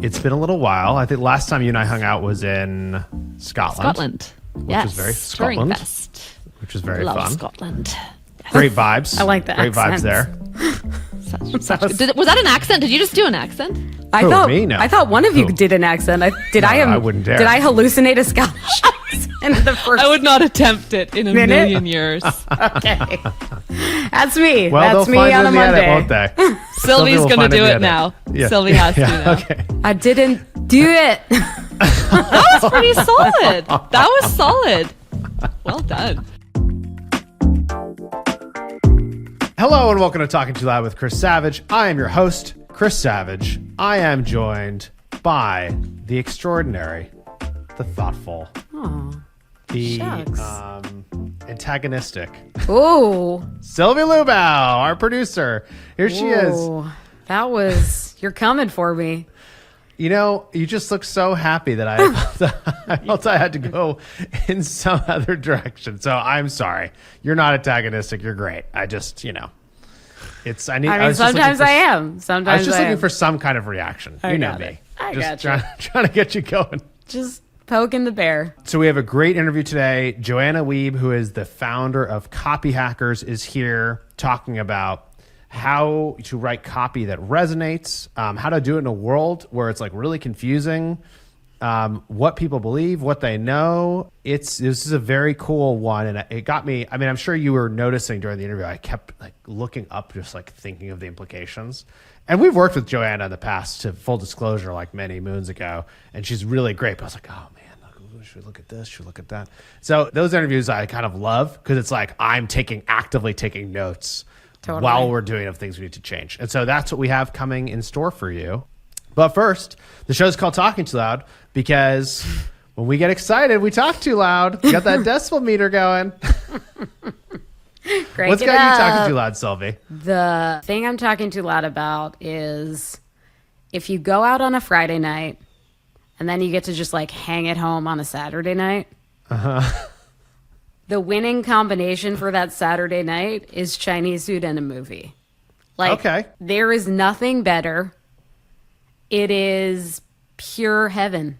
It's been a little while. I think last time you and I hung out was in Scotland. Yes. Was very Scotland. Fest. Which was very Love fun. Scotland. Great vibes. I like the Great vibes there. Was that an accent? Did you just do an accent? Me? No. I thought one of you did an accent. I wouldn't dare. Did I hallucinate a Scottish accent the first I would not attempt it in a million years. Okay. That's me. Well, That's they'll me find on it a in the edit, Monday. won't they? Sylvie's will going to find it do in the it edit. now. Yeah. Sylvie has to now. Okay. I didn't do it. That was pretty solid. That was solid. Well done. Hello and welcome to Talking Too Loud with Chris Savage. I am your host, Chris Savage. I am joined by the extraordinary, the thoughtful, the antagonistic Ooh. Sylvie Lubau, our producer. Here she is. That was, you're coming for me. You know, you just look so happy that I felt I had to go in some other direction. So I'm sorry. You're not antagonistic. You're great. I just, it's, I was just sometimes looking for- I am. Sometimes I was just I looking am. for some kind of reaction. You know got me. it. I just got you. trying to get you going. Just poking the bear. So we have a great interview today. Joanna Wiebe, who is the founder of Copyhackers, is here talking about how to write copy that resonates, how to do it in a world where it's like really confusing, what people believe, what they know. This is a very cool one, and it got me. I mean, I'm sure you were noticing during the interview, I kept like looking up, just like thinking of the implications. And we've worked with Joanna in the past, to full disclosure, like many moons ago, and she's really great. But I was like, oh man, should we look at this? Should we look at that? So those interviews I kind of love because it's like I'm actively taking notes. Totally. While we're doing things we need to change. And so that's what we have coming in store for you. But first, the show's called Talking Too Loud because when we get excited, we talk too loud. We got that decibel meter going. What's got you talking too loud, Sylvie? The thing I'm talking too loud about is if you go out on a Friday night and then you get to just like hang at home on a Saturday night. The winning combination for that Saturday night is Chinese food and a movie. Like, okay. There is nothing better. It is pure heaven,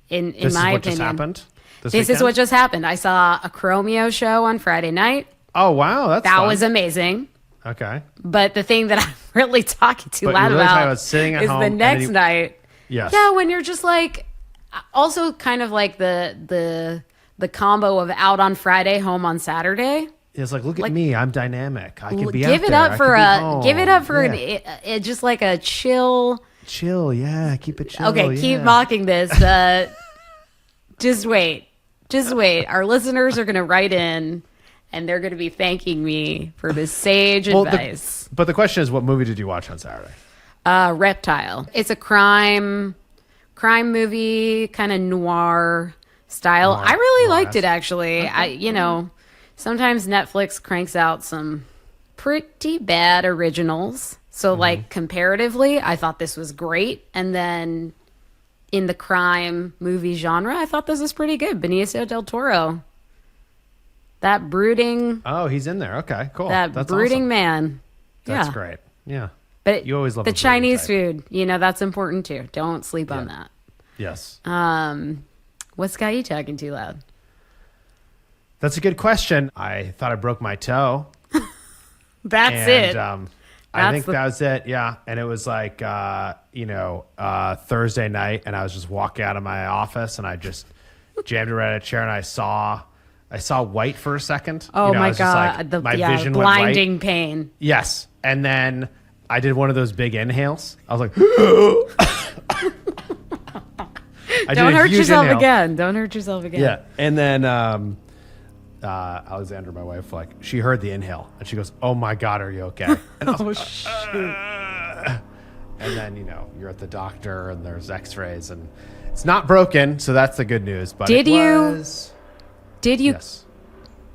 in my opinion. Just happened This is what just happened. I saw a Chromeo show on Friday night. Oh, wow. That fun. Was amazing. Okay. But the thing that I'm really talking too loud about sitting at is home the next night. Yes. Yeah, when you're just like, also kind of like the combo of out on Friday, home on Saturday. It's like, look at me, I'm dynamic. I can be give out it there. up for give it up for just like a chill. Chill, yeah, keep it chill. Okay, keep mocking this. Just wait. Our listeners are going to write in, and they're going to be thanking me for this sage advice. But the question is, what movie did you watch on Saturday? Reptile. It's a crime movie, kind of noir style. I really liked it, actually. Okay. Sometimes Netflix cranks out some pretty bad originals. So like comparatively, I thought this was great. And then in the crime movie genre, I thought this was pretty good. Benicio del Toro. That brooding. Oh, he's in there. Okay, cool. That's brooding awesome. Man. That's great. Yeah. But you always love the Chinese food. That's important too. Don't sleep on that. Yes. What's got you talking too loud? That's a good question. I thought I broke my toe. That's it. I think that was it. Yeah. And it was like, Thursday night, and I was just walking out of my office, and I just jammed it right at a chair, and I saw white for a second. Oh my God. Like, my vision blinding went white. Pain. Yes. And then I did one of those big inhales. I was like, Don't hurt yourself again. Don't hurt yourself again. Yeah. And then Alexandra, my wife, she heard the inhale, and she goes, "Oh my God, are you okay?" And I was shoot. And then, you're at the doctor, and there's x-rays, and it's not broken, so that's the good news. But did you yes.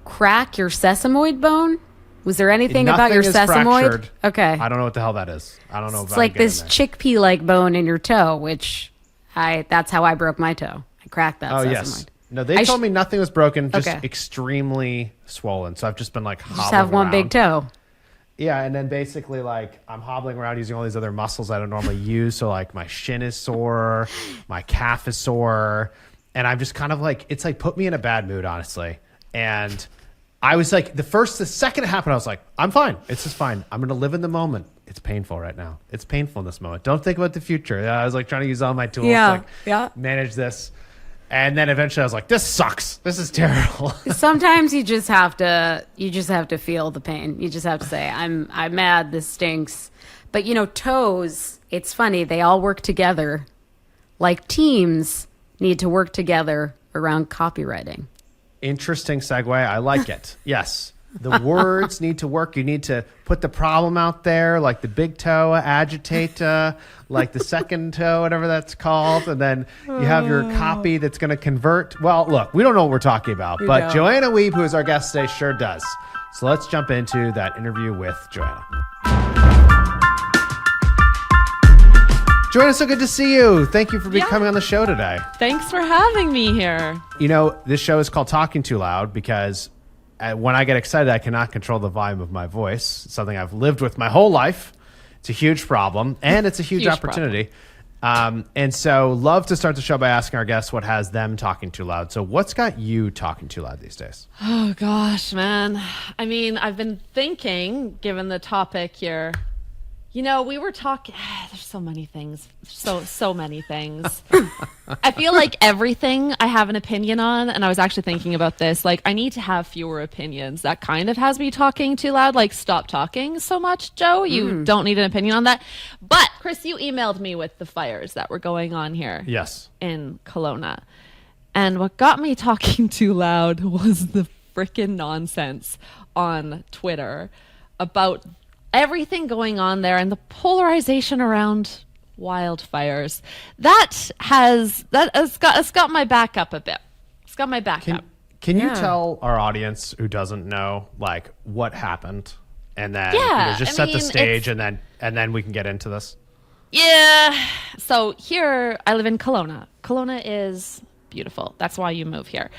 crack your sesamoid bone? Was there anything Nothing about your is sesamoid? Fractured. Okay. I don't know what the hell that is. I don't know. It's like this chickpea-like bone in your toe, which that's how I broke my toe. I cracked that sesamoid. Yes. No, they told me nothing was broken, just extremely swollen. So I've just been like hobbling just have one around. big toe. Yeah, and then basically like I'm hobbling around using all these other muscles I don't normally use. So like my shin is sore, my calf is sore, and I'm just kind of like, it's like put me in a bad mood, honestly. And I was like, the second it happened, I was like, I'm fine. It's just fine. I'm going to live in the moment. It's painful right now. It's painful in this moment. Don't think about the future. I was like trying to use all my tools to like manage this. And then eventually I was like, this sucks. This is terrible. Sometimes you just have to feel the pain. You just have to say, I'm mad, this stinks. But toes, it's funny, they all work together. Like teams need to work together around copywriting. Interesting segue. I like it. Yes. The words need to work. You need to put the problem out there, like the big toe, agitate, like the second toe, whatever that's called. And then you have your copy that's going to convert. Well, look, we don't know what we're talking about, but Joanna Wiebe, who is our guest today, sure does. So let's jump into that interview with Joanna. Joanna, so good to see you. Thank you for coming on the show today. Thanks for having me here. This show is called Talking Too Loud because when I get excited, I cannot control the volume of my voice. It's something I've lived with my whole life. It's a huge problem, and it's a huge opportunity. And so love to start the show by asking our guests what has them talking too loud. So what's got you talking too loud these days? Oh, gosh, man. I mean, I've been thinking, given the topic here, we were talking, there's so many things, so many things. I feel like everything I have an opinion on, and I was actually thinking about this, like I need to have fewer opinions. That kind of has me talking too loud, like stop talking so much, Joe. You don't need an opinion on that. But Chris, you emailed me with the fires that were going on here. Yes. In Kelowna. And what got me talking too loud was the freaking nonsense on Twitter about everything going on there and the polarization around wildfires. That has got my back up a bit. It's got my back up. Can you tell our audience who doesn't know like what happened, and then just set the stage, and then we can get into this? Yeah. So here I live in Kelowna. Kelowna is beautiful. That's why you move here.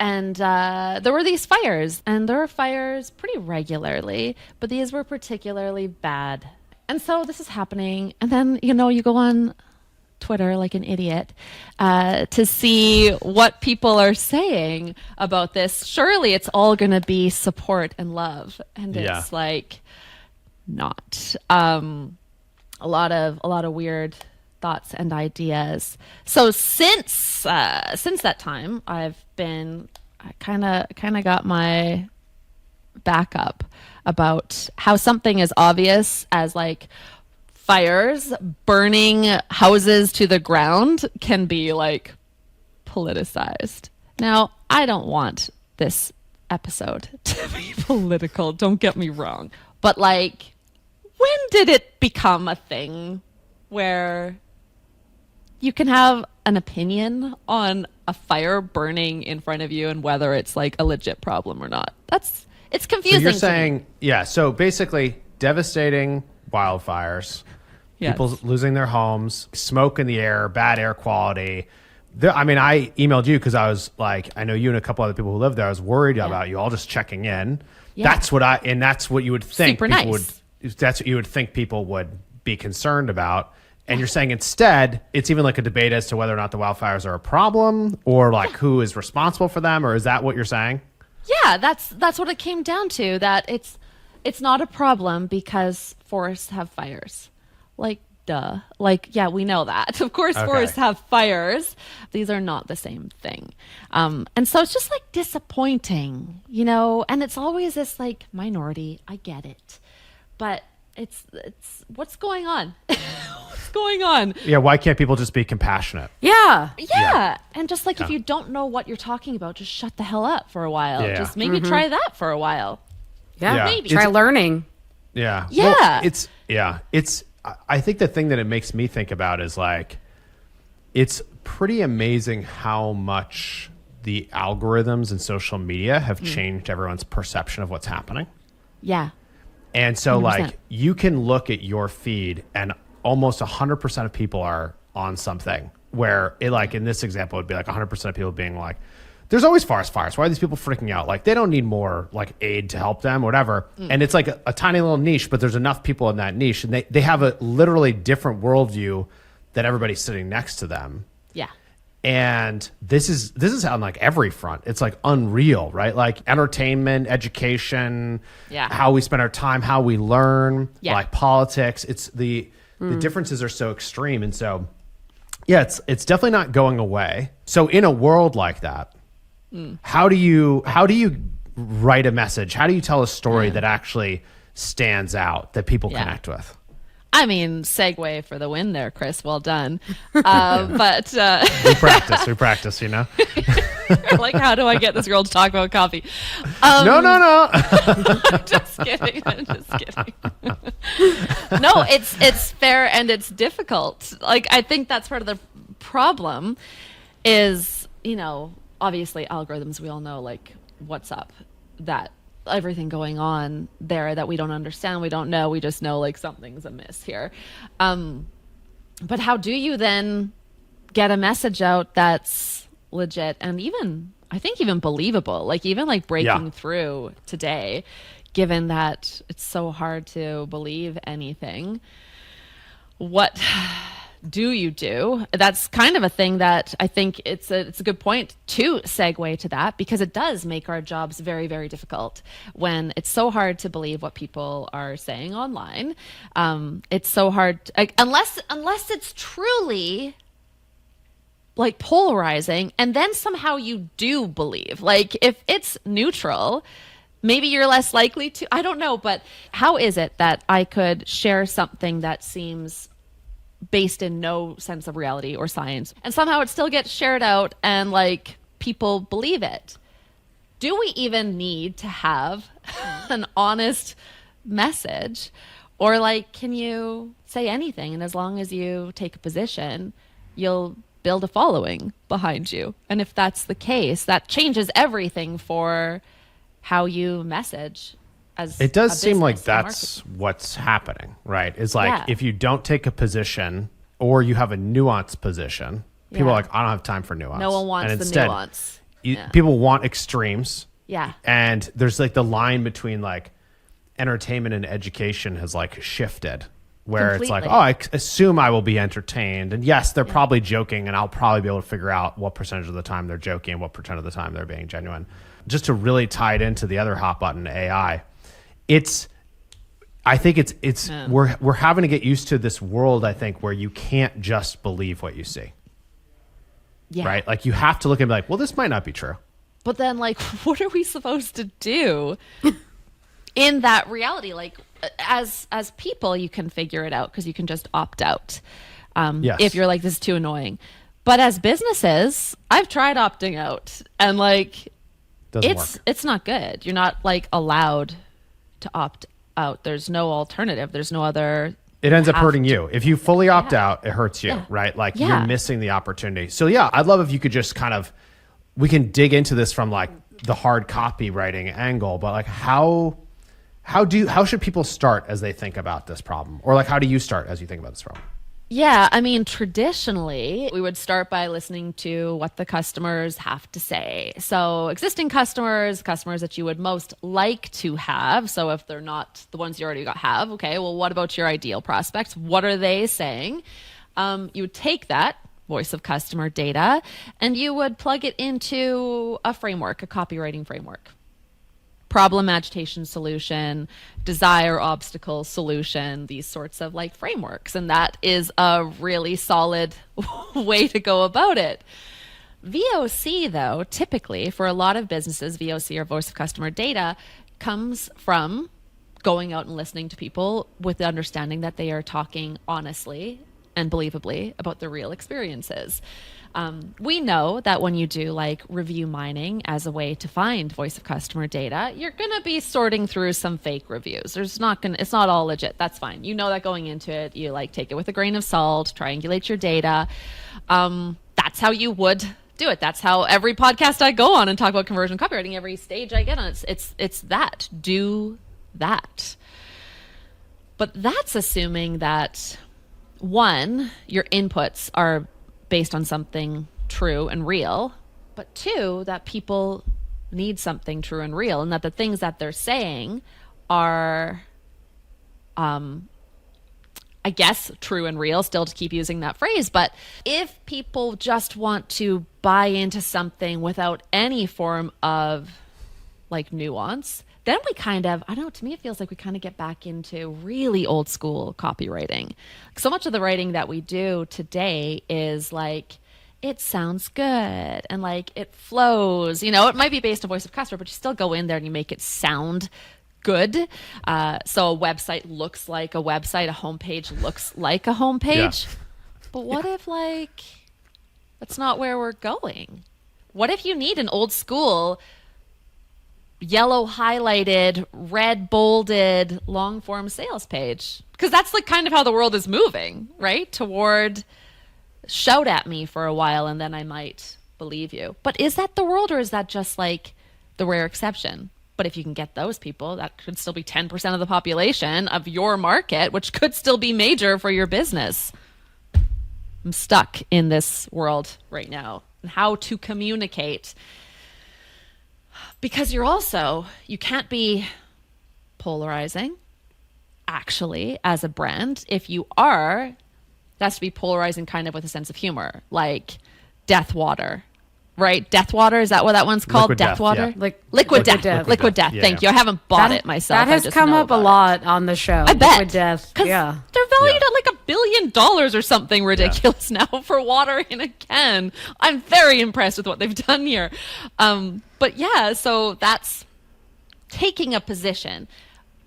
And there were these fires, and there are fires pretty regularly, but these were particularly bad. And so this is happening, and then, you go on Twitter like an idiot to see what people are saying about this. Surely it's all going to be support and love, and it's like not. A lot of weird thoughts and ideas. So since that time, I kind of got my back up about how something as obvious as like fires burning houses to the ground can be like politicized. Now, I don't want this episode to be political, don't get me wrong, but like, when did it become a thing where you can have an opinion on a fire burning in front of you and whether it's like a legit problem or not? It's confusing. So you're saying, so basically devastating wildfires, people losing their homes, smoke in the air, bad air quality. I emailed you because I was like, I know you and a couple other people who live there. I was worried about you all, just checking in. Yeah. That's what you would think that's what you would think people would be concerned about. And you're saying instead, it's even like a debate as to whether or not the wildfires are a problem, or like who is responsible for them, or is that what you're saying? Yeah, that's what it came down to, that it's not a problem because forests have fires. Like, duh. Like, yeah, we know that. Of course, forests have fires. These are not the same thing. And so it's just like disappointing, and it's always this like minority. I get it. But it's what's going on? What's going on? Yeah, why can't people just be compassionate? Yeah. And just like if you don't know what you're talking about, just shut the hell up for a while. Yeah. Just maybe try that for a while. Yeah. Maybe try learning. Yeah. Yeah. Well, I think the thing that it makes me think about is like, it's pretty amazing how much the algorithms and social media have changed everyone's perception of what's happening. Yeah. And so 100%. like you can look at your feed and almost 100% of people are on something where it, like in this example, it would be like 100% of people being like, there's always forest fires. Why are these people freaking out? Like, they don't need more like aid to help them, whatever. And it's like a tiny little niche, but there's enough people in that niche, and they have a literally different worldview than everybody sitting next to them. Yeah. And this is on like every front. It's like unreal, right? Like entertainment, education, how we spend our time, how we learn, like politics. It's the differences are so extreme. And so, yeah, it's definitely not going away. So in a world like that, how do you write a message? How do you tell a story that actually stands out, that people connect with? I mean, segue for the win there, Chris. Well done. But we practice, you know. Like, how do I get this girl to talk about coffee? No. Just kidding. I'm just kidding. No, it's fair and it's difficult. Like, I think that's part of the problem is, you know, obviously algorithms, we all know, like, what's up, that everything going on there that we don't understand, we don't know, we just know like something's amiss here. But how do you then get a message out that's legit and even, I think, even believable, like even like breaking through today, given that it's so hard to believe anything? What do you do? That's kind of a thing that I think it's a good point to segue to that, because it does make our jobs very, very difficult when it's so hard to believe what people are saying online. It's so hard, unless it's truly like polarizing, and then somehow you do believe. Like, if it's neutral, maybe you're less likely to, I don't know, but how is it that I could share something that seems based in no sense of reality or science, and somehow it still gets shared out and like people believe it? Do we even need to have an honest message? Or like, can you say anything, and as long as you take a position, you'll build a following behind you? And if that's the case, that changes everything for how you message. It does seem like that's what's happening, right? It's like, if you don't take a position or you have a nuanced position, people are like, I don't have time for nuance. No one wants the nuance. People want extremes. Yeah. And there's like the line between like entertainment and education has like shifted, where it's like, oh, I assume I will be entertained. And yes, they're probably joking, and I'll probably be able to figure out what percentage of the time they're joking and what percent of the time they're being genuine. Just to really tie it into the other hot button, AI. I think we're having to get used to this world, I think, where you can't just believe what you see. Yeah. Right? Like, you have to look and be like, well, this might not be true. But then, like, what are we supposed to do in that reality? Like, as people, you can figure it out because you can just opt out. If you're like, this is too annoying. But as businesses, I've tried opting out, and like, it's not good. You're not like allowed to opt out. There's no alternative. There's no other. It ends up hurting you. If you fully opt out, it hurts you, right? Like, you're missing the opportunity. So I'd love if you could just kind of, we can dig into this from like the hard copywriting angle, but like how should people start as they think about this problem? Or like, how do you start as you think about this problem? Yeah, I mean, traditionally, we would start by listening to what the customers have to say. So existing customers that you would most like to have. So if they're not the ones you already have, okay, well, what about your ideal prospects? What are they saying? You would take that voice of customer data and you would plug it into a framework, a copywriting framework. Problem, agitation, solution, desire, obstacle, solution, these sorts of like frameworks. And that is a really solid way to go about it. VOC, though, typically for a lot of businesses, VOC, or voice of customer data, comes from going out and listening to people with the understanding that they are talking honestly and believably about their real experiences. We know that when you do like review mining as a way to find voice of customer data, you're going to be sorting through some fake reviews. It's not all legit. That's fine. You know that going into it, you like take it with a grain of salt, triangulate your data. That's how you would do it. That's how every podcast I go on and talk about conversion copywriting, every stage I get on, it's that. Do that. But that's assuming that, one, your inputs are based on something true and real, but two, that people need something true and real, and that the things that they're saying are, I guess, true and real, still to keep using that phrase. But if people just want to buy into something without any form of like nuance, then we kind of, I don't know, to me it feels like we kind of get back into really old school copywriting. So much of the writing that we do today is like, it sounds good and like it flows. You know, it might be based on voice of customer, but you still go in there and you make it sound good. So a website looks like a website, a homepage looks like a homepage. Yeah. But what if like that's not where we're going? What if you need an old school yellow highlighted, red bolded, long form sales page? Because that's like kind of how the world is moving, right? Toward shout at me for a while and then I might believe you. But is that the world, or is that just like the rare exception? But if you can get those people, that could still be 10% of the population of your market, which could still be major for your business. I'm stuck in this world right now, and how to communicate. Because you can't be polarizing, actually, as a brand. If you are, it has to be polarizing kind of with a sense of humor, like death water. Right? Death water, is that what that one's called? Liquid death water? Yeah. Like liquid death. Liquid death. Yeah, Thank you. I haven't bought it myself. That has come up a lot on the show. I bet. Liquid death. Yeah. They're valued at like $1 billion or something ridiculous now for water in a can. I'm very impressed with what they've done here. But yeah, so that's taking a position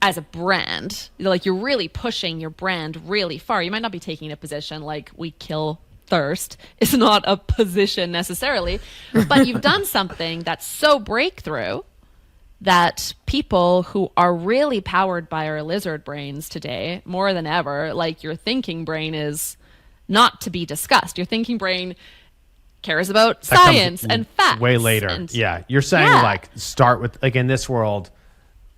as a brand. Like you're really pushing your brand really far. You might not be taking a position like we kill thirst is not a position necessarily, but you've done something that's so breakthrough that people who are really powered by our lizard brains today, more than ever, like your thinking brain is not to be discussed. Your thinking brain cares about That science and facts. Way later. You're saying like start with, like in this world,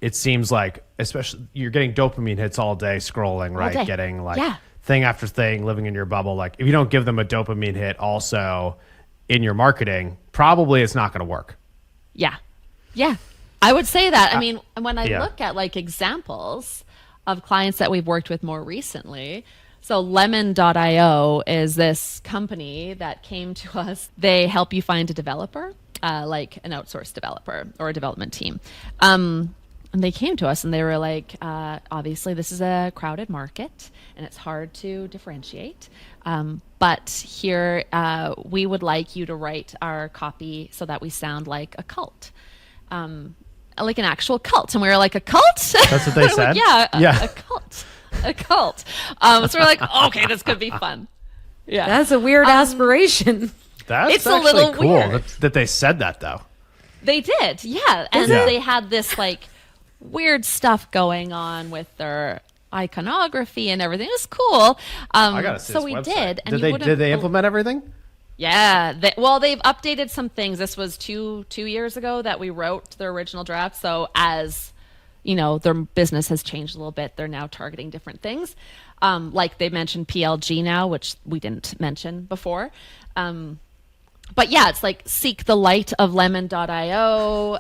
it seems like, especially you're getting dopamine hits all day scrolling, right? Day. Getting like thing after thing, living in your bubble. Like if you don't give them a dopamine hit also in your marketing, probably it's not going to work. Yeah. I would say that. I mean, when I look at like examples of clients that we've worked with more recently, so lemon.io is this company that came to us. They help you find a developer, like an outsourced developer or a development team. And they came to us and they were like, obviously this is a crowded market and it's hard to differentiate. But here, we would like you to write our copy so that we sound like a cult. Like an actual cult. And we were like, a cult? That's what they said? Like, a cult. A cult. So we're like, okay, this could be fun. Yeah. That's a weird aspiration. It's a little cool weird. that they said that though. They did, yeah. And they had this like weird stuff going on with their iconography and everything. It was cool. I gotta see so this we website. did. And Did they implement everything? Yeah. They've updated some things. This was two years ago that we wrote the original draft. So as you know, their business has changed a little bit. They're now targeting different things. Like they mentioned PLG now, which we didn't mention before. But yeah, it's like seek the light of lemon.io.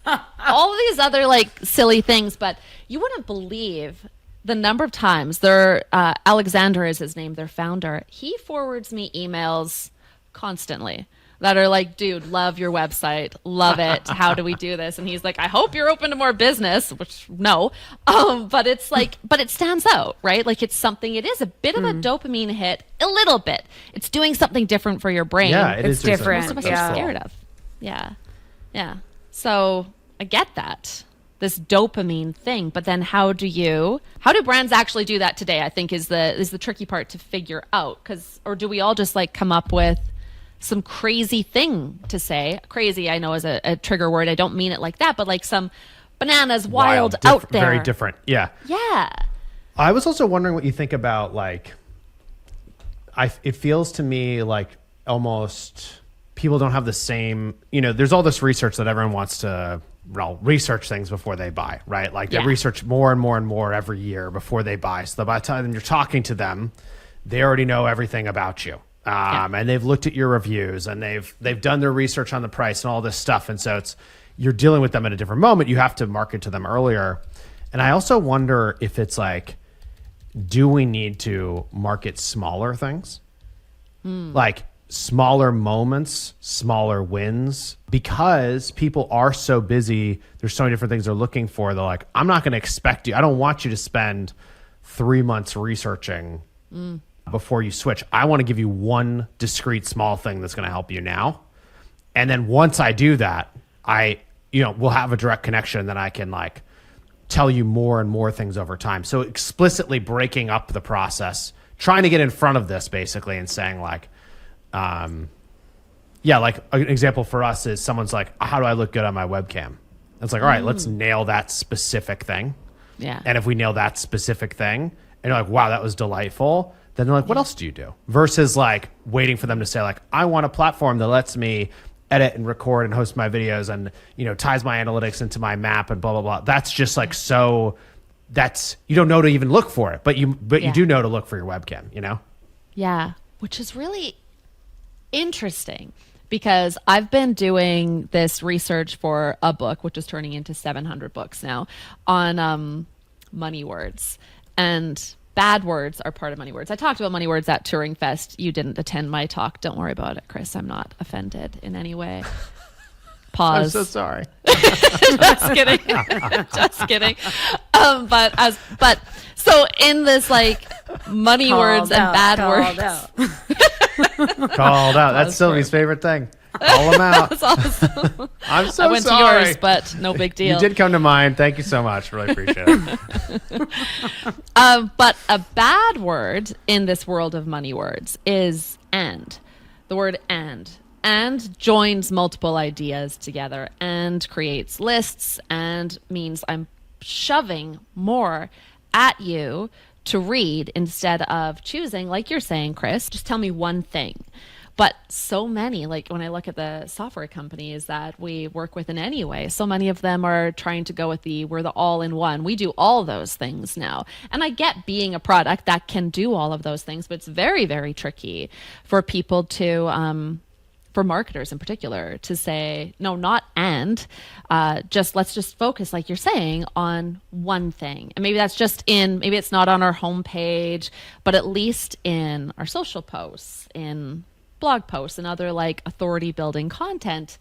All of these other like silly things, but you wouldn't believe the number of times Alexander is his name, their founder. He forwards me emails constantly that are like, dude, love your website. Love it. How do we do this? And he's like, I hope you're open to more business, which no. But it's like, but it stands out, right? Like it is a bit of a dopamine hit, a little bit. It's doing something different for your brain. Yeah, It's different. Most of us are scared of. Yeah. So I get that, this dopamine thing, but then how do brands actually do that today? I think is the tricky part to figure out, or do we all just like come up with some crazy thing to say? Crazy, I know, is a trigger word. I don't mean it like that, but like some bananas wild out there. Very different. Yeah. I was also wondering what you think about like, it feels to me like almost people don't have the same, there's all this research that everyone wants to research things before they buy, right? Like they research more and more and more every year before they buy. So by the time you're talking to them, they already know everything about you, and they've looked at your reviews and they've done their research on the price and all this stuff. And so you're dealing with them at a different moment. You have to market to them earlier. And I also wonder if it's like, do we need to market smaller things? Like smaller moments, smaller wins, because people are so busy. There's so many different things they're looking for. They're like, I'm not going to expect you. I don't want you to spend 3 months researching before you switch. I want to give you one discrete small thing that's going to help you now. And then once I do that, we'll have a direct connection. Then I can like tell you more and more things over time. So explicitly breaking up the process, trying to get in front of this basically and saying like, like an example for us is someone's like, how do I look good on my webcam? It's like, all right, let's nail that specific thing. Yeah. And if we nail that specific thing and you're like, wow, that was delightful. Then they're like, what else do you do? Versus like waiting for them to say like, I want a platform that lets me edit and record and host my videos and, ties my analytics into my map and blah, blah, blah. That's just like, you don't know to even look for it, but you do know to look for your webcam, Yeah. Which is really interesting because I've been doing this research for a book, which is turning into 700 books now, on money words. And bad words are part of money words. I talked about money words at Turing Fest. You didn't attend my talk. Don't worry about it, Chris. I'm not offended in any way. Pause. I'm so sorry. Just kidding. Just kidding. But so in this like money words and bad words. Called out. That's Sylvie's favorite thing. Call them out. That's awesome. I'm so sorry. I went to yours, but no big deal. You did come to mine. Thank you so much. Really appreciate it. But a bad word in this world of money words is and. The word and joins multiple ideas together and creates lists and means I'm shoving more at you to read instead of choosing, like you're saying, Chris, just tell me one thing. But so many, like when I look at the software companies that we work with in any way, so many of them are trying to go with we're the all-in-one. We do all those things now. And I get being a product that can do all of those things, but it's very, very tricky for people to, for marketers in particular, to say, no, not and, let's just focus, like you're saying, on one thing. And maybe maybe it's not on our homepage, but at least in our social posts, in blog posts and other like authority building content,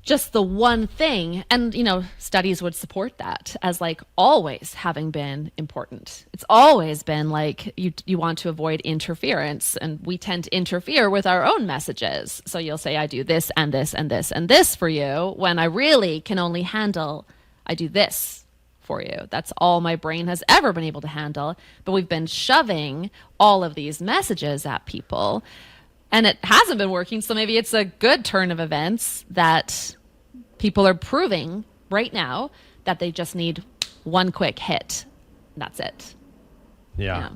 just the one thing. And, studies would support that as like always having been important. It's always been like you want to avoid interference, and we tend to interfere with our own messages. So you'll say, I do this and this and this and this for you, when I really can only handle, I do this for you. That's all my brain has ever been able to handle. But we've been shoving all of these messages at people, and it hasn't been working. So maybe it's a good turn of events that people are proving right now that they just need one quick hit. That's it. Yeah.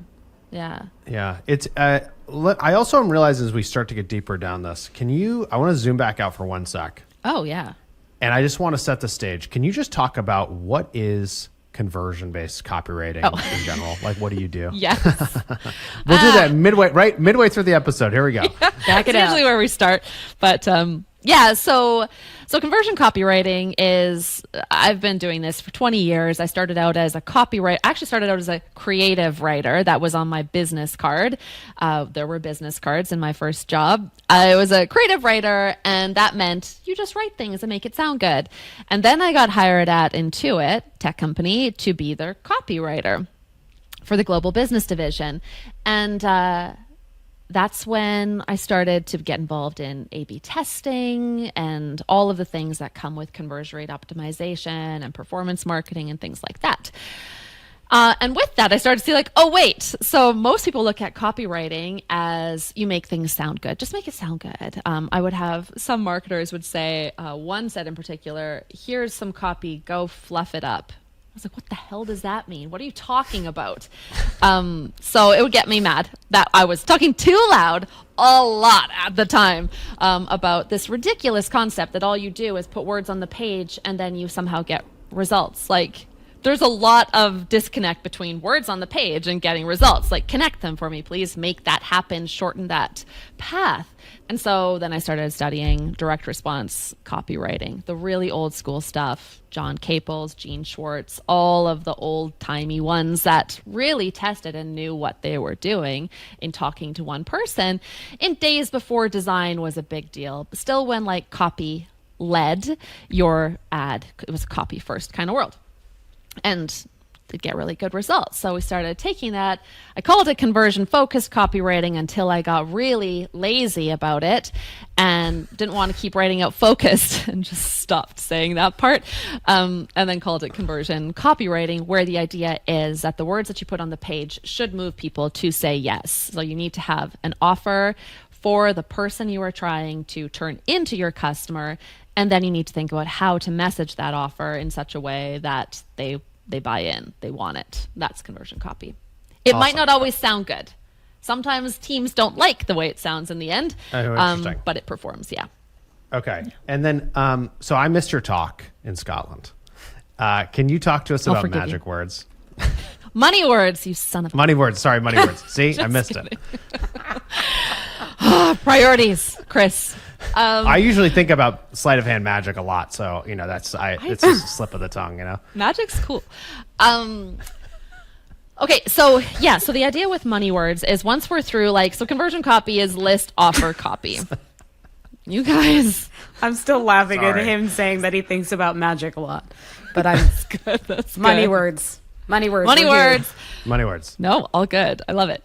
It's I also am realizing as we start to get deeper down this, I want to zoom back out for 1 sec. Oh yeah. And I just want to set the stage. Can you just talk about what is conversion-based copywriting in general? Like, what do you do? Yes. We'll do that midway through the episode. Here we go. Yeah, Back it it's up. usually where we start. But so conversion copywriting is, I've been doing this for 20 years. I started out as a copywriter. I actually started out as a creative writer. That was on my business card. There were business cards in my first job. I was a creative writer, and that meant you just write things and make it sound good. And then I got hired at Intuit, tech company, to be their copywriter for the global business division. And that's when I started to get involved in A/B testing and all of the things that come with conversion rate optimization and performance marketing and things like that. And with that, I started to see like, oh, wait. So most people look at copywriting as you make things sound good. Just make it sound good. I would have some marketers would say, one said in particular, here's some copy, go fluff it up. I was like, what the hell does that mean? What are you talking about? So it would get me mad that I was talking too loud a lot at the time about this ridiculous concept that all you do is put words on the page and then you somehow get results. Like, there's a lot of disconnect between words on the page and getting results. Like, connect them for me, please. Make that happen. Shorten that path. And so then I started studying direct response copywriting, the really old school stuff, John Caples, Gene Schwartz, all of the old timey ones that really tested and knew what they were doing in talking to one person in days before design was a big deal. Still, when like copy led your ad, it was a copy first kind of world. And to get really good results. So we started taking that. I called it conversion focused copywriting until I got really lazy about it and didn't want to keep writing out focused and just stopped saying that part. And then called it conversion copywriting, where the idea is that the words that you put on the page should move people to say yes. So you need to have an offer for the person you are trying to turn into your customer. And then you need to think about how to message that offer in such a way that they buy in, they want it. That's conversion copy. It might not always sound good. Sometimes teams don't like the way it sounds in the end, interesting. But it performs, yeah. Okay. And then, so I missed your talk in Scotland. Can you talk to us about magic words? Money words, you son of... Money words. Sorry, money words. See, I missed it. Priorities, Chris. I usually think about sleight of hand magic a lot, so it's just a slip of the tongue, Magic's cool. Okay, so the idea with money words is once we're through, so conversion copy is list offer copy. You guys, I'm still laughing at him saying that he thinks about magic a lot, but I'm good. That's money good. words. Money words. Money words. Money words. No, all good. I love it.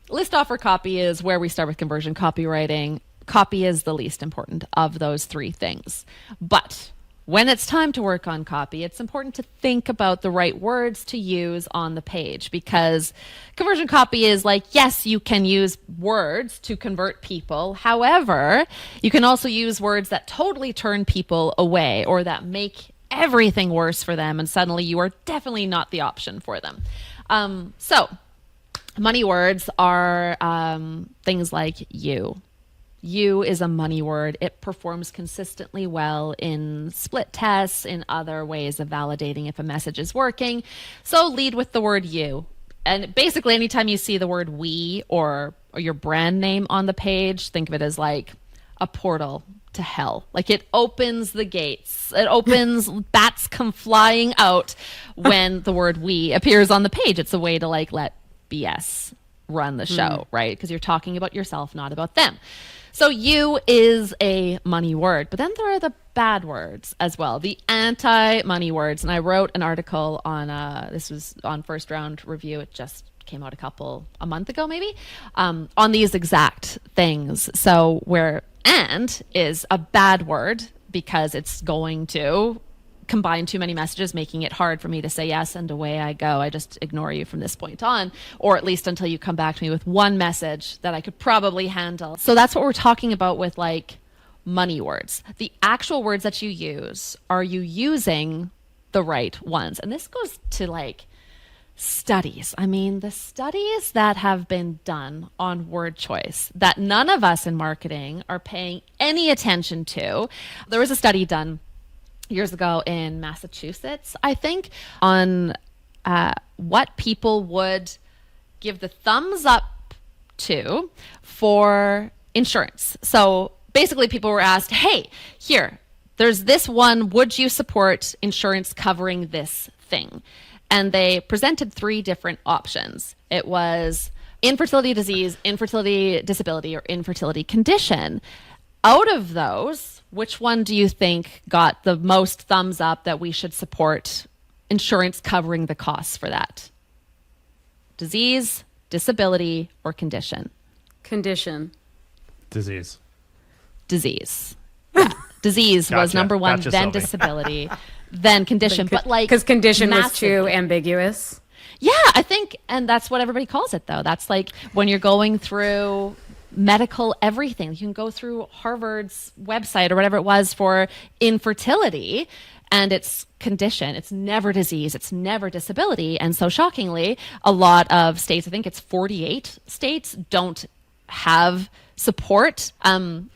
List offer copy is where we start with conversion copywriting. Copy is the least important of those three things. But when it's time to work on copy, it's important to think about the right words to use on the page, because conversion copy is yes, you can use words to convert people. However, you can also use words that totally turn people away or that make everything worse for them, and suddenly you are definitely not the option for them. So money words are things like you. You is a money word. It performs consistently well in split tests, in other ways of validating if a message is working. So lead with the word you. And basically, anytime you see the word we or your brand name on the page, think of it as like a portal to hell. It opens the gates. It opens, bats come flying out when the word we appears on the page. It's a way to let BS run the show, right? Because you're talking about yourself, not about them. So you is a money word, but then there are the bad words as well, the anti-money words. And I wrote an article on, this was on First Round Review. It just came out a month ago maybe, on these exact things. So where and is a bad word because it's going to combine too many messages, making it hard for me to say yes, and away I go. I just ignore you from this point on, or at least until you come back to me with one message that I could probably handle. So that's what we're talking about with money words. The actual words that you use, are you using the right ones? And this goes to studies. I mean, the studies that have been done on word choice that none of us in marketing are paying any attention to. There was a study done years ago in Massachusetts, I think, on what people would give the thumbs up to for insurance. So basically people were asked, hey, here, there's this one, would you support insurance covering this thing? And they presented three different options. It was infertility disease, infertility disability, or infertility condition. Out of those, which one do you think got the most thumbs up that we should support insurance covering the costs for that? Disease, disability, or condition? Condition. Disease. Disease. Yeah. Disease was number one, Gotcha, then Sylvie. disability, then condition. But because condition was massively. too ambiguous. Yeah, I think, and that's what everybody calls it though. That's when you're going through medical everything. You can go through Harvard's website or whatever it was for infertility, and it's condition. It's never disease. It's never disability. And so shockingly, a lot of states, I think it's 48 states, don't have support.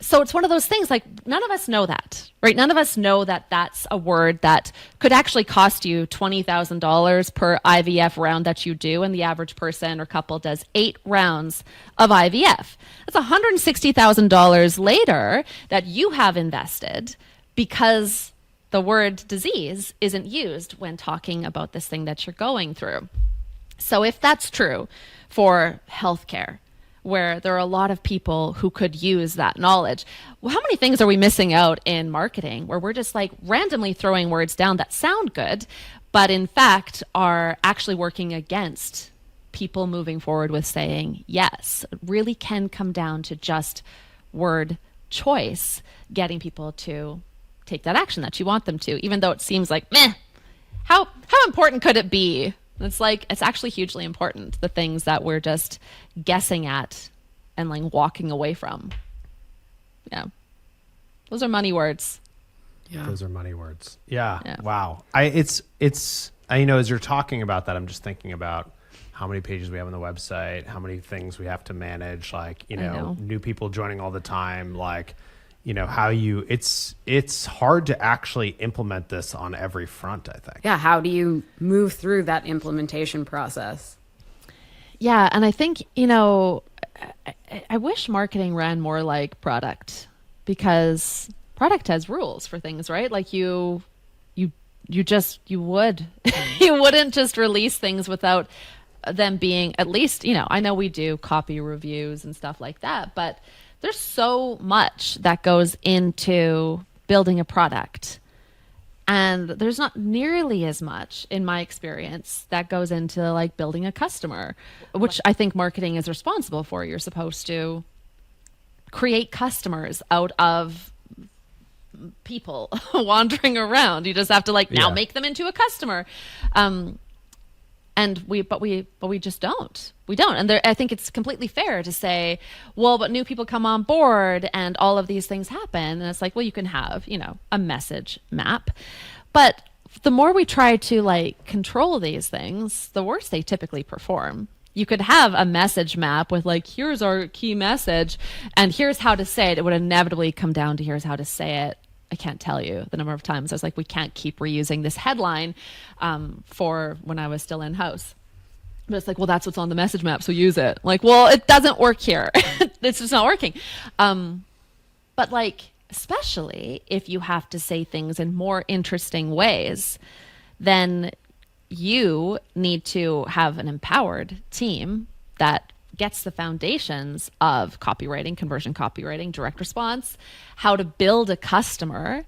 So it's one of those things, like, none of us know that, right? None of us know that that's a word that could actually cost you $20,000 per IVF round that you do, and the average person or couple does 8 rounds of IVF. That's $160,000 later that you have invested because the word disease isn't used when talking about this thing that you're going through. So if that's true for healthcare, where there are a lot of people who could use that knowledge, well, how many things are we missing out in marketing where we're just like randomly throwing words down that sound good, but in fact are actually working against people moving forward with saying yes? It really can come down to just word choice, getting people to take that action that you want them to, even though it seems like, meh, how important could it be? It's like, it's actually hugely important, the things that we're just guessing at and like walking away from. Yeah. Those are money words. Yeah. Those are money words. Yeah. Yeah. Wow. As you're talking about that, I'm just thinking about how many pages we have on the website, how many things we have to manage, like, know. new people joining all the time, like, it's hard to actually implement this on every front, I think. Yeah. How do you move through that implementation process? Yeah. And I think, I wish marketing ran more like product, because product has rules for things, right? Like you wouldn't just release things without them being at least, I know we do copy reviews and stuff like that, but there's so much that goes into building a product. And there's not nearly as much, in my experience, that goes into like building a customer, which I think marketing is responsible for. You're supposed to create customers out of people wandering around. You just have to now make them into a customer. But we just don't. We don't. And I think it's completely fair to say, well, but new people come on board and all of these things happen. And it's like, well, you can have, a message map. But the more we try to control these things, the worse they typically perform. You could have a message map with here's our key message and here's how to say it. It would inevitably come down to here's how to say it. I can't tell you the number of times I was like, we can't keep reusing this headline for when I was still in house. But it's like, well, that's what's on the message map, so use it. Well, it doesn't work here. It's just not working. But especially if you have to say things in more interesting ways, then you need to have an empowered team that gets the foundations of copywriting, conversion copywriting, direct response, how to build a customer.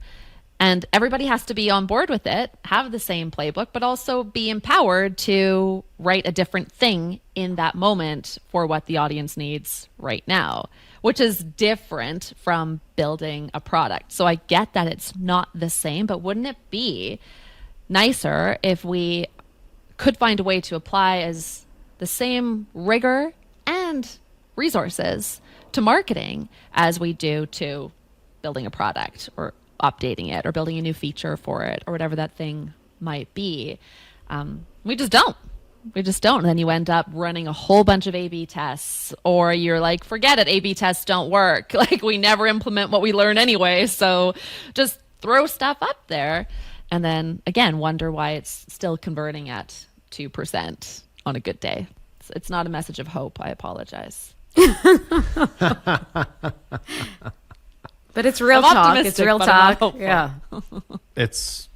And everybody has to be on board with it, have the same playbook, but also be empowered to write a different thing in that moment for what the audience needs right now, which is different from building a product. So I get that it's not the same, but wouldn't it be nicer if we could find a way to apply as the same rigor and resources to marketing as we do to building a product or updating it or building a new feature for it or whatever that thing might be? We just don't. And then you end up running a whole bunch of A/B tests, or you're like, forget it, A/B tests don't work. We never implement what we learn anyway. So just throw stuff up there and then again, wonder why it's still converting at 2% on a good day. It's not a message of hope. I apologize. But it's real I'm talk. It's real talk. Yeah. It's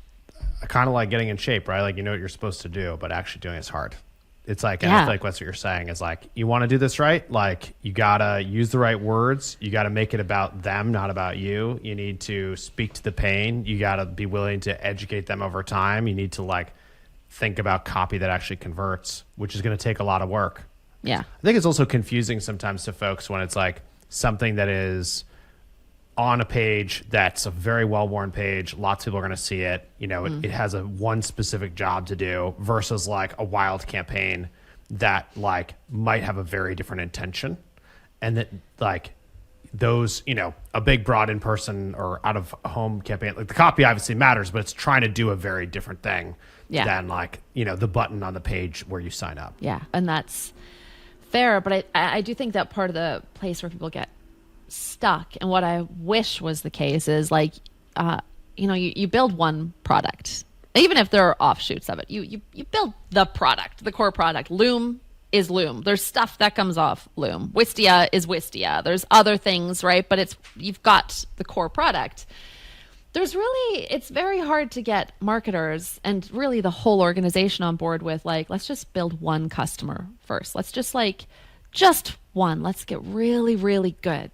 kind of like getting in shape, right? You know what you're supposed to do, but actually doing it's hard. It's and I feel like that's what you're saying is you want to do this right. You got to use the right words. You got to make it about them, not about you. You need to speak to the pain. You got to be willing to educate them over time. You need to think about copy that actually converts, which is going to take a lot of work. Yeah. I think it's also confusing sometimes to folks when it's something that is on a page that's a very well-worn page. Lots of people are going to see it. It has one specific job to do versus a wild campaign that might have a very different intention. And that those, a big broad in-person or out-of-home campaign, the copy obviously matters, but it's trying to do a very different thing than the button on the page where you sign up. Yeah. And that's fair. But I do think that part of the place where people get stuck, and what I wish was the case, is like, you build one product, even if there are offshoots of it. You build the product, the core product. Loom is Loom. There's stuff that comes off Loom. Wistia is Wistia. There's other things, right? But you've got the core product. It's very hard to get marketers and really the whole organization on board with like, let's just build one customer first. Let's just one. Let's get really, really good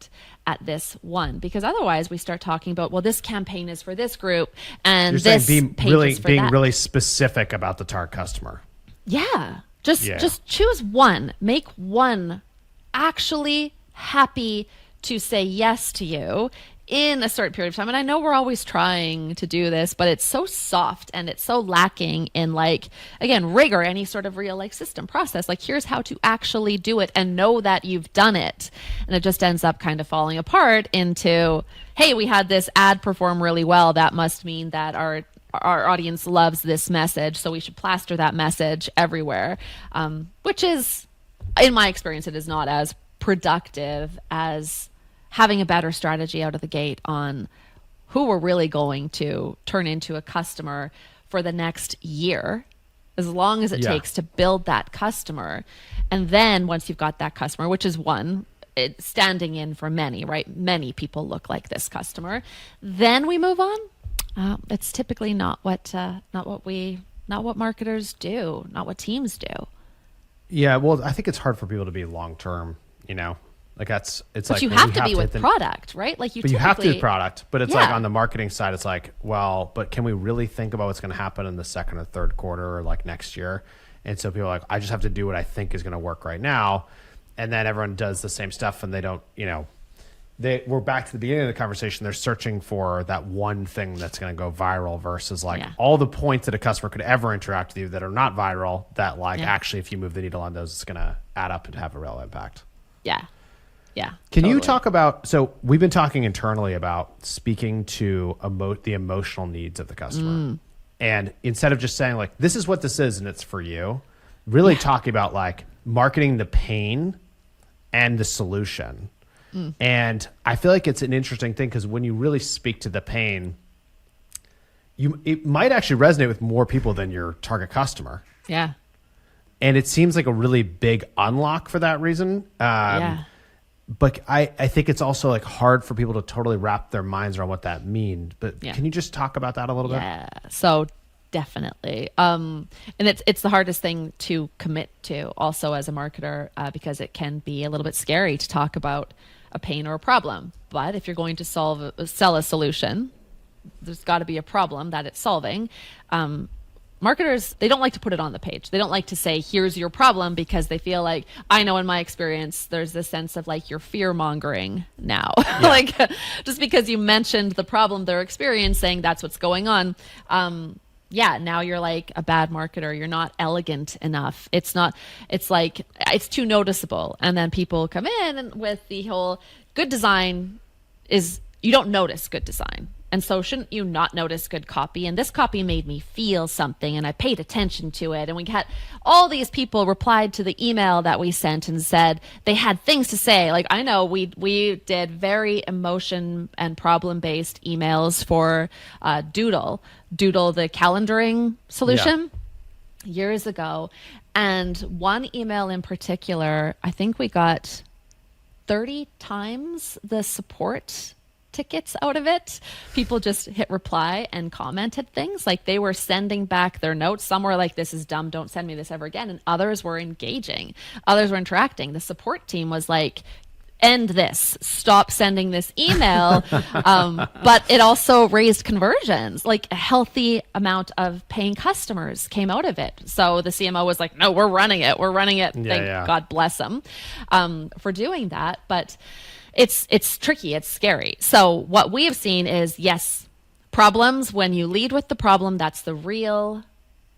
at this one, because otherwise we start talking about, well, this campaign is for this group and You're this saying page is for being that. really specific about the target customer. Yeah. Just choose one. Make one actually happy to say yes to you in a certain period of time. And I know we're always trying to do this, but it's so soft and it's so lacking in, like, again, rigor, any sort of real like system process. Like, here's how to actually do it and know that you've done it. And it just ends up kind of falling apart into, hey, we had this ad perform really well. That must mean that our audience loves this message, so we should plaster that message everywhere, which is, in my experience, it is not as productive as having a better strategy out of the gate on who we're really going to turn into a customer for the next year, as long as it takes to build that customer. And then once you've got that customer, which is one, it's standing in for many, right? Many people look like this customer. Then we move on. It's typically not what marketers do, not what teams do. Yeah, well, I think it's hard for people to be long term. Like it's but like you have to be with product, right? Like you have to do product, but it's like on the marketing side, it's like, well, but can we really think about what's going to happen in the second or third quarter or like next year? And so people are like, I just have to do what I think is going to work right now, and then everyone does the same stuff, and they don't, we're back to the beginning of the conversation. They're searching for that one thing that's going to go viral versus like all the points that a customer could ever interact with you that are not viral, that like actually, if you move the needle on those, it's going to add up and have a real impact. Yeah. Yeah. Can you talk about, so we've been talking internally about speaking to the emotional needs of the customer. And instead of just saying like, this is what this is and it's for you, really talking about like marketing the pain and the solution. And I feel like it's an interesting thing, because when you really speak to the pain, it might actually resonate with more people than your target customer. Yeah. And it seems like a really big unlock for that reason. But I think it's also like hard for people to totally wrap their minds around what that means. But can you just talk about that a little bit? Yeah. So definitely. And it's the hardest thing to commit to also as a marketer, because it can be a little bit scary to talk about a pain or a problem. But if you're going to sell a solution, there's got to be a problem that it's solving. Marketers, they don't like to put it on the page. They don't like to say, here's your problem, because they feel like, I know in my experience, there's this sense of like you're fear mongering now. Like just because you mentioned the problem they're experiencing, that's what's going on. Now you're like a bad marketer. You're not elegant enough. It's like, it's too noticeable. And then people come in and with the whole good design is, you don't notice good design. And so shouldn't you not notice good copy? And this copy made me feel something and I paid attention to it. And we had all these people replied to the email that we sent and said they had things to say. Like, I know we did very emotion and problem-based emails for Doodle, the calendaring solution years ago. And one email in particular, I think we got 30 times the support tickets out of it. People just hit reply and commented things. Like, they were sending back their notes. Some were like, this is dumb, don't send me this ever again. And others were engaging. Others were interacting. The support team was like, end this, stop sending this email. But it also raised conversions. Like, a healthy amount of paying customers came out of it. So the CMO was like, no, we're running it. Thank God bless them for doing that. But it's tricky. It's scary. So what we have seen is, yes, problems. When you lead with the problem, that's the real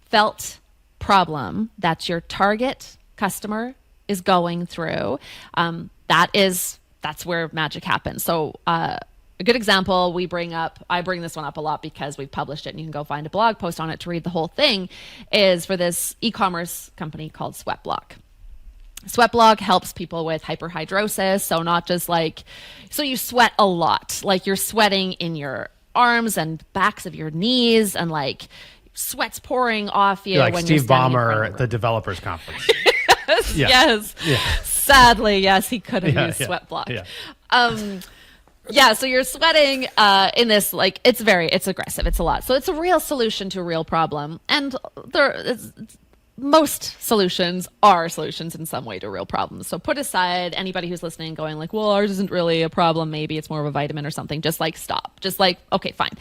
felt problem that your target customer is going through. That's where magic happens. So a good example I bring this one up a lot because we've published it and you can go find a blog post on it to read the whole thing, is for this e-commerce company called Sweatblock. Sweat block helps people with hyperhidrosis. So not just like, so you sweat a lot, like you're sweating in your arms and backs of your knees and like sweat's pouring off you. You're like when Steve you're standing in front Ballmer of at the developers conference. Yeah. Yes. Yeah. Sadly, yes, he could have used yeah. sweat block. Yeah. Yeah, so you're sweating in this, like, it's aggressive. It's a lot. So it's a real solution to a real problem. And most solutions are solutions in some way to real problems. So put aside anybody who's listening going like, well, ours isn't really a problem. Maybe it's more of a vitamin or something. Just like, stop. Just like, okay, fine.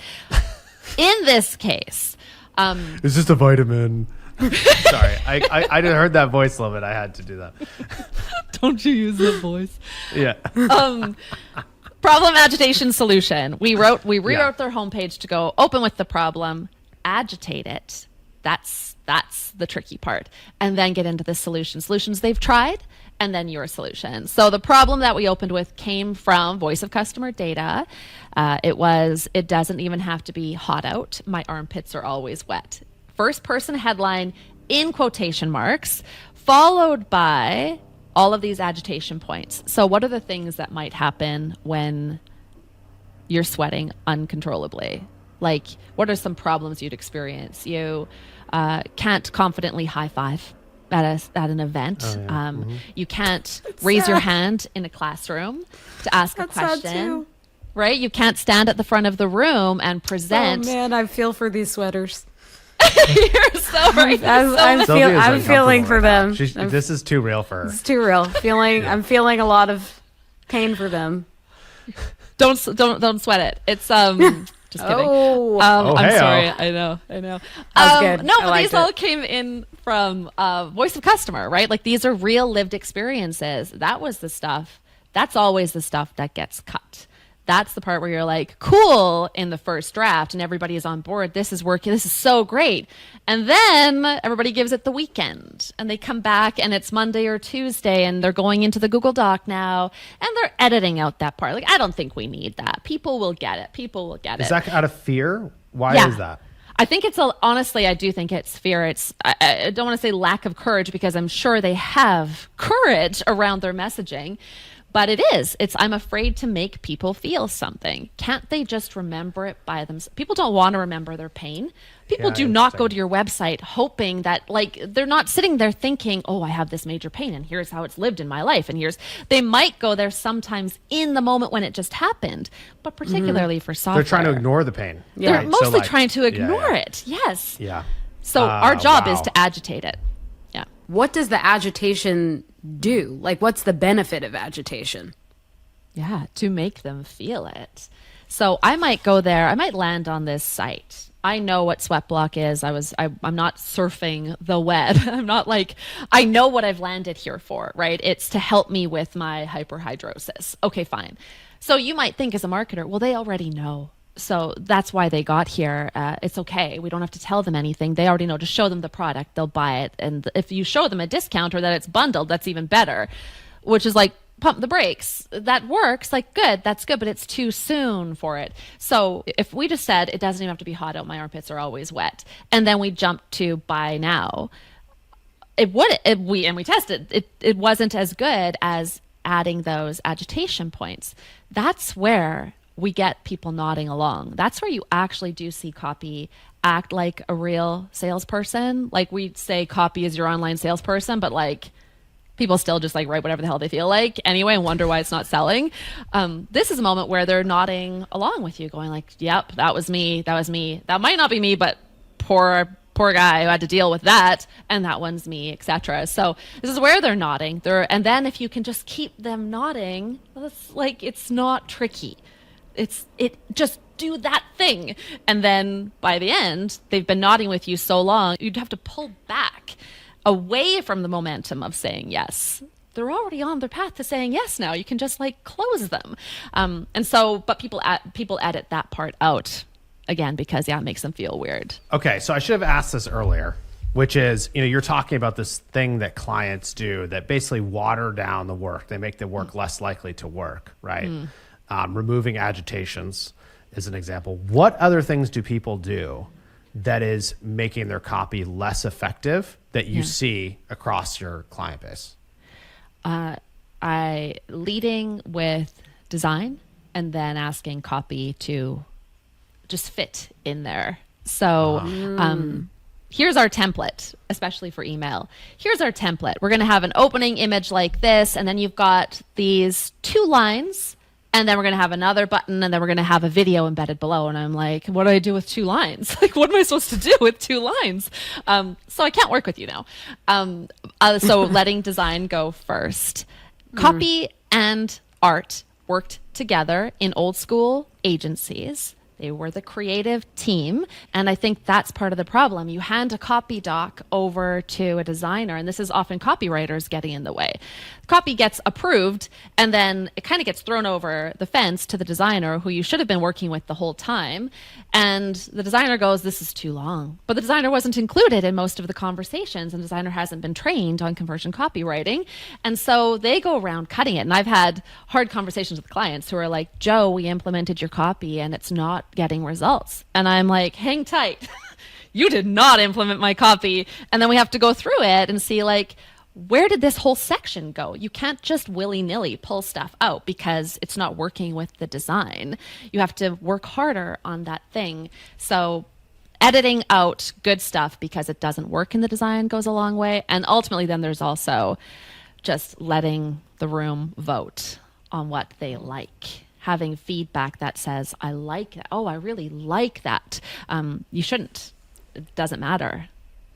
In this case, It's just a vitamin. Sorry, I heard that voice a little bit. I had to do that. don't you use the voice? Yeah. Problem, agitation, solution. We rewrote their homepage to go open with the problem, agitate it. That's the tricky part. And then get into the solutions they've tried, and then your solution. So the problem that we opened with came from voice of customer data. It doesn't even have to be hot out. My armpits are always wet. First person headline in quotation marks, followed by all of these agitation points. So what are the things that might happen when you're sweating uncontrollably? Like, what are some problems you'd experience? You can't confidently high five at an event. Oh, yeah. You can't raise your hand in a classroom to ask a That's sad question. too. Right? You can't stand at the front of the room and present. Oh man, I feel for these sweaters. You're so right. I'm feeling for them. This is too real for her. It's too real. I'm feeling a lot of pain for them. Don't sweat it. It's just kidding. Oh, I'm hey-o. sorry. I know. That was good. No, I but liked these all it. came in from voice of customer, right? Like these are real lived experiences. That was the stuff. That's always the stuff that gets cut. That's the part where you're like, cool, in the first draft, and everybody is on board. This is working. This is so great. And then everybody gives it the weekend, and they come back, and it's Monday or Tuesday, and they're going into the Google Doc now, and they're editing out that part. Like, I don't think we need that. People will get it. People will get it. Is that out of fear? Why Yeah. is that? I think honestly, I do think it's fear. I don't want to say lack of courage, because I'm sure they have courage around their messaging. But I'm afraid to make people feel something. Can't they just remember it by themselves? People don't want to remember their pain. People do not go to your website hoping that, like, they're not sitting there thinking, oh, I have this major pain and here's how it's lived in my life. And they might go there sometimes in the moment when it just happened, but particularly for software. They're trying to ignore the pain. They're right? mostly So, like, trying to ignore yeah. it. Yes. Yeah. So our job wow. is to agitate it. Yeah. what does the agitation do? Like, what's the benefit of agitation? Yeah, to make them feel it. So I might go there. I might land on this site. I know what sweat block is. I'm not surfing the web. I'm not like, I know what I've landed here for, right? It's to help me with my hyperhidrosis. Okay, fine. So you might think as a marketer, well, they already know. So that's why they got here. It's okay. We don't have to tell them anything. They already know. Just show them the product. They'll buy it. And if you show them a discount or that it's bundled, that's even better, which is like, pump the brakes. That works. Like, good. That's good. But it's too soon for it. So if we just said it doesn't even have to be hot out, my armpits are always wet, and then we jump to buy now, we tested. It wasn't as good as adding those agitation points. That's where we get people nodding along. That's where you actually do see copy act like a real salesperson. Like, we say copy is your online salesperson, but like, people still just like write whatever the hell they feel like anyway and wonder why it's not selling. This is a moment where they're nodding along with you, going like, yep, that was me. That was me. That might not be me, but poor guy who had to deal with that. And that one's me, etc. So this is where they're nodding. And then if you can just keep them nodding, it's not tricky. Just do that thing. And then by the end, they've been nodding with you so long, you'd have to pull back away from the momentum of saying yes. They're already on their path to saying yes now. You can just like close them. But people edit that part out again because it makes them feel weird. Okay, so I should have asked this earlier, which is, you're talking about this thing that clients do that basically water down the work. They make the work less likely to work, right? Removing agitations is an example. What other things do people do that is making their copy less effective that you see across your client base? I leading with design and then asking copy to just fit in there. So here's our template, especially for email. Here's our template. We're going to have an opening image like this, and then you've got these 2 lines, and then we're going to have another button, and then we're going to have a video embedded below. And I'm like, what do I do with 2 lines? Like, what am I supposed to do with 2 lines? So I can't work with you now. So letting design go first. Copy and art worked together in old school agencies. They were the creative team. And I think that's part of the problem. You hand a copy doc over to a designer, and this is often copywriters getting in the way. Copy gets approved, and then it kind of gets thrown over the fence to the designer, who you should have been working with the whole time. And the designer goes, this is too long. But the designer wasn't included in most of the conversations, and the designer hasn't been trained on conversion copywriting. And so they go around cutting it. And I've had hard conversations with clients who are like, Joe, we implemented your copy and it's not getting results. And I'm like, hang tight. You did not implement my copy. And then we have to go through it and see, like, where did this whole section go? You can't just willy-nilly pull stuff out because it's not working with the design. You have to work harder on that thing. So editing out good stuff because it doesn't work in the design goes a long way. And ultimately then there's also just letting the room vote on what they like. Having feedback that says, I like that. Oh, I really like that. You shouldn't. It doesn't matter.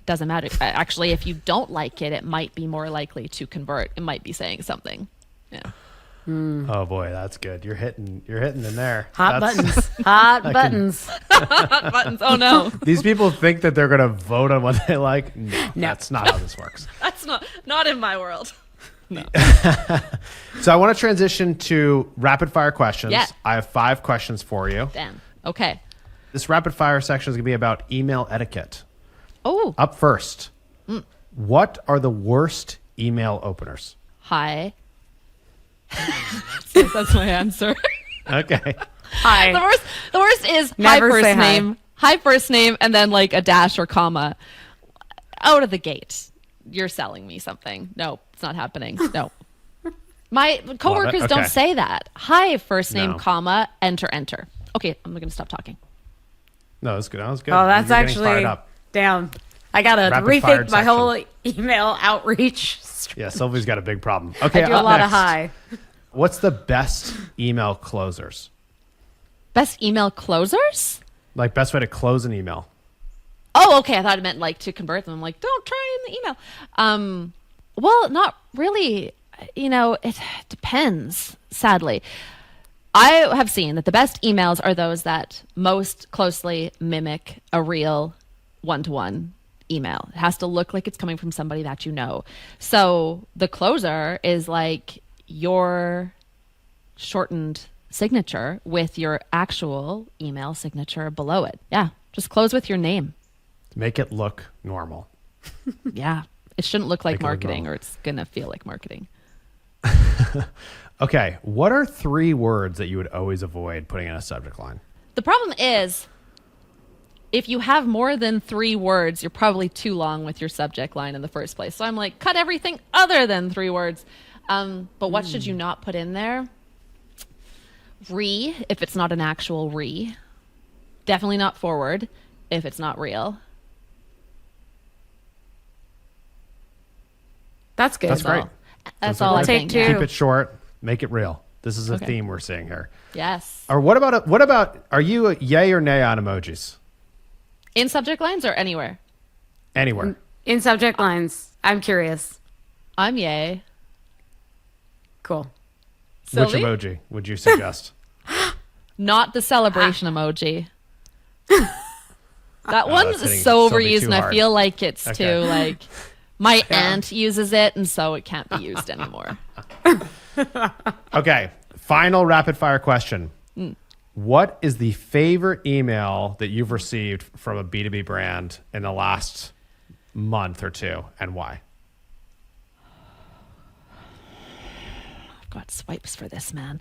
Doesn't matter. Actually, if you don't like it, it might be more likely to convert. It might be saying something. Yeah. Oh boy, that's good. You're hitting in there. Hot buttons. Hot buttons. Hot buttons. Oh no. These people think that they're going to vote on what they like. No, that's not how this works. That's not in my world. No. So I want to transition to rapid fire questions. Yeah. I have 5 questions for you. Damn. Okay. This rapid fire section is going to be about email etiquette. Oh. Up first, what are the worst email openers? Hi. So that's my answer. Okay. Hi. The worst is Never hi say first hi. name. Hi first name, and then like a dash or comma. Out of the gate. You're selling me something. No, it's not happening. No. My coworkers Okay. don't say that. Hi first name, No. comma, enter. Okay, I'm going to stop talking. No, that's good. That was good. Oh, that's You're getting actually fired up. damn. I gotta Rapid-fired rethink my whole email outreach. Yeah, Sylvie's got a big problem. Okay, I do a up lot next. of hi. What's the best email closers? Best email closers? Like best way to close an email? Oh, okay. I thought it meant like to convert them. I'm like, don't try in the email. Well, not really. You know, it depends, sadly. I have seen that the best emails are those that most closely mimic a real one-to-one email. It has to look like it's coming from somebody that you know. So the closer is like your shortened signature with your actual email signature below it. Yeah, just close with your name. Make it look normal. Yeah, it shouldn't look like Make it look marketing, normal. or it's going to feel like marketing. Okay, what are 3 words that you would always avoid putting in a subject line? The problem is, if you have more than 3 words, you're probably too long with your subject line in the first place. So I'm like, cut everything other than 3 words. But what should you not put in there? Re, if it's not an actual re. Definitely not forward, if it's not real. That's good. That's great. That's are all I good. Take think. 2. Yeah. Keep it short. Make it real. This is a Okay. theme we're seeing here. Yes. Or what about? Are you a yay or nay on emojis? In subject lines or anywhere? Anywhere. In subject lines. I'm curious. I'm yay. Cool. Which Sylvie? emoji would you suggest? Not the celebration emoji. That one's that's hitting so Sylvie overused, too and I hard. feel like it's Okay. too like my aunt uses it, and so it can't be used anymore. Okay, final rapid fire question. What is the favorite email that you've received from a B2B brand in the last month or 2, and why? I've got swipes for this, man.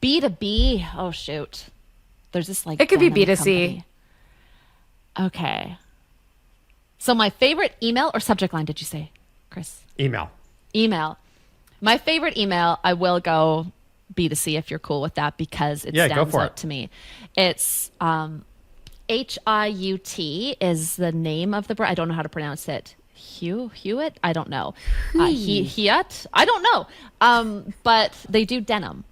B2B. Oh shoot. There's this like It could be denim B2C. company. Okay. So my favorite email or subject line did you say? Chris? Email. Email. My favorite email, I will go B2C if you're cool with that, because it stands out to me. It's HIUT is the name of the brand. I don't know how to pronounce it. Hewitt? I don't know. Hiat? I don't know. But they do denim.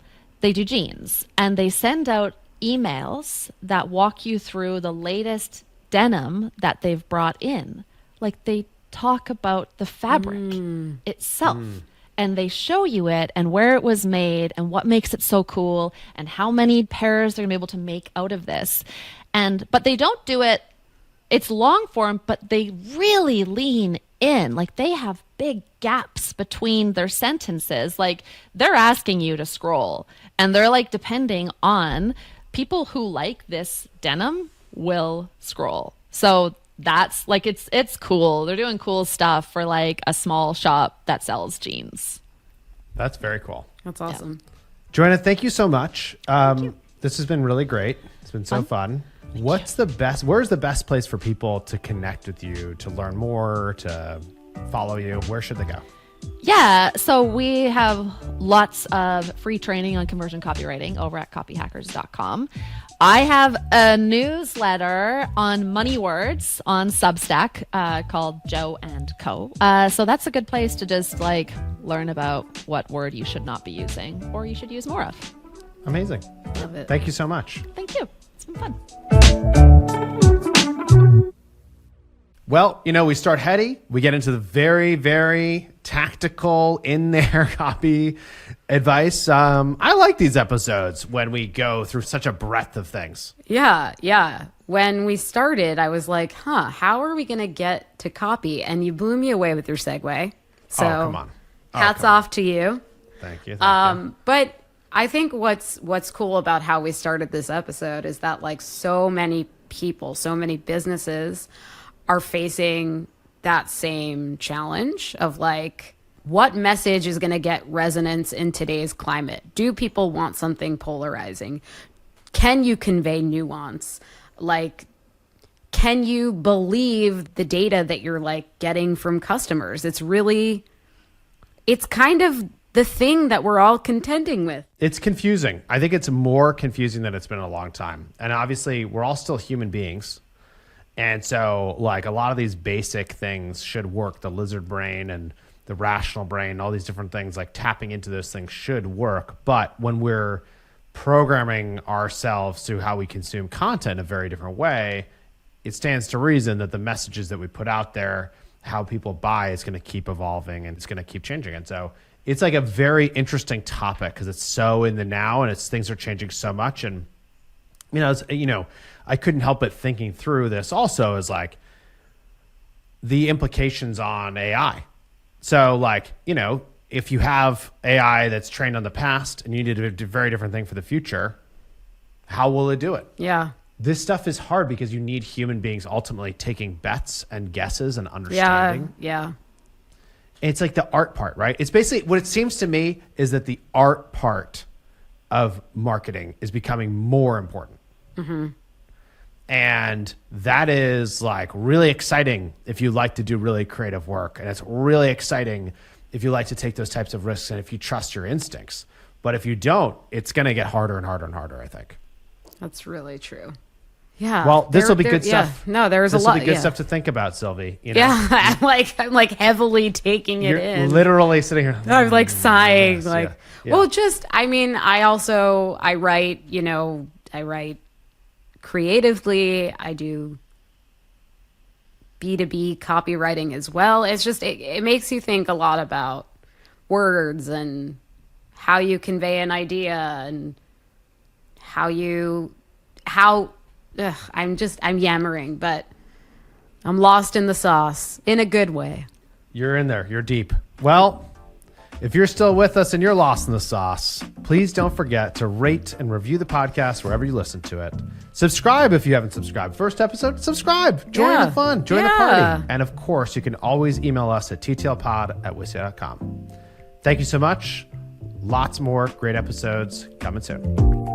They do jeans. And they send out emails that walk you through the latest denim that they've brought in. Like, they talk about the fabric itself. And they show you it and where it was made and what makes it so cool and how many pairs they're gonna be able to make out of this. But they don't do it, it's long form, but they really lean in. Like, they have big gaps between their sentences. Like, they're asking you to scroll, and they're like, depending on people who like this denim will scroll. So that's like, it's cool. They're doing cool stuff for like a small shop that sells jeans. That's very cool. That's awesome. Yeah. Joanna, thank you so much. This has been really great. It's been so fun. Where's the best place for people to connect with you, to learn more, to follow you? Where should they go? Yeah, so we have lots of free training on conversion copywriting over at copyhackers.com. I have a newsletter on money words on Substack called Joe and Co. So that's a good place to just like learn about what word you should not be using or you should use more of. Amazing. Love it. Thank you so much. Thank you. It's been fun. Well, we start heady. We get into the very, very tactical, in there copy advice. I like these episodes when we go through such a breadth of things. Yeah. When we started, I was like, how are we going to get to copy? And you blew me away with your segue. So come on. Hats off to you. Thank you. Thank you. But I think what's cool about how we started this episode is that like so many people, so many businesses are facing that same challenge of like, what message is going to get resonance in today's climate? Do people want something polarizing? Can you convey nuance? Like, can you believe the data that you're like getting from customers? It's kind of the thing that we're all contending with. It's confusing. I think it's more confusing than it's been in a long time. And obviously, we're all still human beings. And so, like, a lot of these basic things should work. The lizard brain and the rational brain, all these different things, like tapping into those things should work. But when we're programming ourselves to how we consume content in a very different way, it stands to reason that the messages that we put out there, how people buy, is going to keep evolving and it's going to keep changing. And so it's like a very interesting topic because it's so in the now and things are changing so much. And, I couldn't help but thinking through this also as like the implications on AI. So like, if you have AI that's trained on the past and you need to do a very different thing for the future, how will it do it? Yeah. This stuff is hard because you need human beings ultimately taking bets and guesses and understanding. Yeah. It's like the art part, right? It's basically what it seems to me is that the art part of marketing is becoming more important. Mm-hmm. And that is like really exciting if you like to do really creative work. And it's really exciting if you like to take those types of risks and if you trust your instincts. But if you don't, it's going to get harder and harder and harder, I think. That's really true. Yeah. Well, this will be good stuff. Yeah. No, there's a lot. This will be good stuff to think about, Sylvie. Yeah, I'm like heavily taking it in. You're literally sitting here. I'm like sighing. Yes, like, yeah. Well, I write creatively. I do B2B copywriting as well. It's just, it makes you think a lot about words and how you convey an idea and I'm yammering, but I'm lost in the sauce in a good way. You're in there. You're deep. Well, if you're still with us and you're lost in the sauce, please don't forget to rate and review the podcast wherever you listen to it. Subscribe if you haven't subscribed. First episode, subscribe. Join the fun. Join the party. And of course, you can always email us at ttlpod@wistia.com. Thank you so much. Lots more great episodes coming soon.